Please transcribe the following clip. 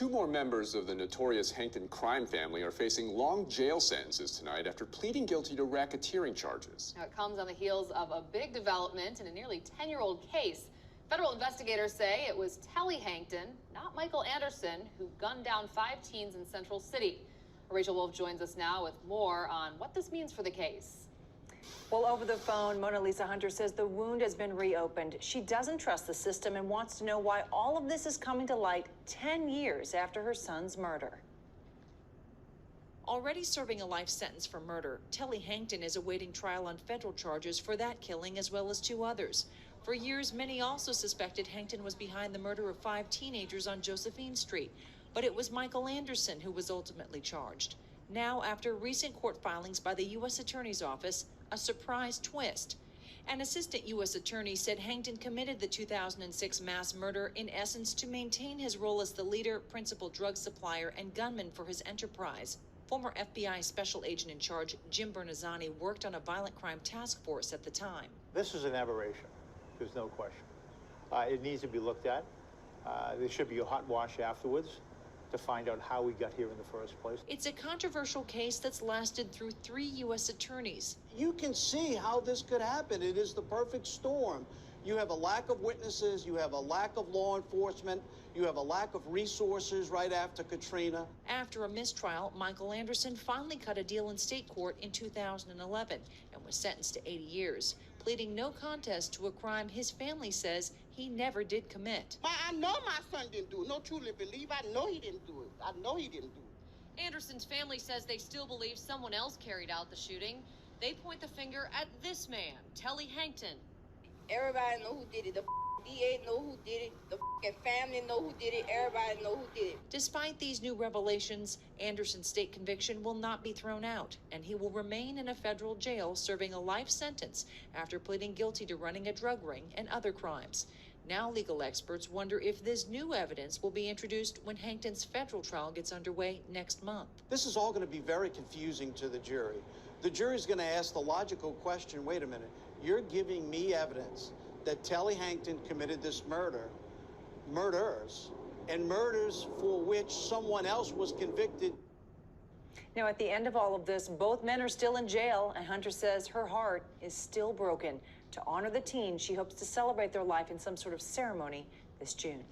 Two more members of the notorious Hankton crime family are facing long jail sentences tonight after pleading guilty to racketeering charges. Now, it comes on the heels of a big development in a nearly 10-year-old case. Federal investigators say it was Telly Hankton, not Michael Anderson, who gunned down 5 teens in Central City. Rachel Wolf joins us now with more on what this means for the case. Well, over the phone, Mona Lisa Hunter says the wound has been reopened. She doesn't trust the system and wants to know why all of this is coming to light 10 years after her son's murder. Already serving a life sentence for murder, Telly Hankton is awaiting trial on federal charges for that killing as well as 2 others. For years, many also suspected Hankton was behind the murder of 5 teenagers on Josephine Street, but it was Michael Anderson who was ultimately charged. Now, after recent court filings by the U.S. Attorney's Office, a surprise twist. An assistant U.S. attorney said Hankton committed the 2006 mass murder in essence to maintain his role as the leader, principal drug supplier, and gunman for his enterprise. Former FBI special agent in charge Jim Bernazzani worked on a violent crime task force at the time. This is an aberration. There's no question. It needs to be looked at. There should be a hot wash afterwards to find out how we got here in the first place. It's a controversial case that's lasted through 3 U.S. attorneys. You can see how this could happen. It is the perfect storm. You have a lack of witnesses, you have a lack of law enforcement, you have a lack of resources right after Katrina. After a mistrial, Michael Anderson finally cut a deal in state court in 2011 and was sentenced to 80 years, pleading no contest to a crime his family says he never did commit. I know my son didn't do it. No, truly believe. I know he didn't do it. I know he didn't do it. Anderson's family says they still believe someone else carried out the shooting. They point the finger at this man, Telly Hankton. Everybody know who did it. The DA know who did it. The family know who did it. Everybody know who did it. Despite these new revelations, Anderson's state conviction will not be thrown out, and he will remain in a federal jail serving a life sentence after pleading guilty to running a drug ring and other crimes. Now legal experts wonder if this new evidence will be introduced when Hankton's federal trial gets underway next month. This is all going to be very confusing to the jury. The jury's going to ask the logical question, wait a minute, you're giving me evidence that Telly Hankton committed this murders, and murders for which someone else was convicted. Now, at the end of all of this, both men are still in jail, and Hunter says her heart is still broken. To honor the teens, she hopes to celebrate their life in some sort of ceremony this June.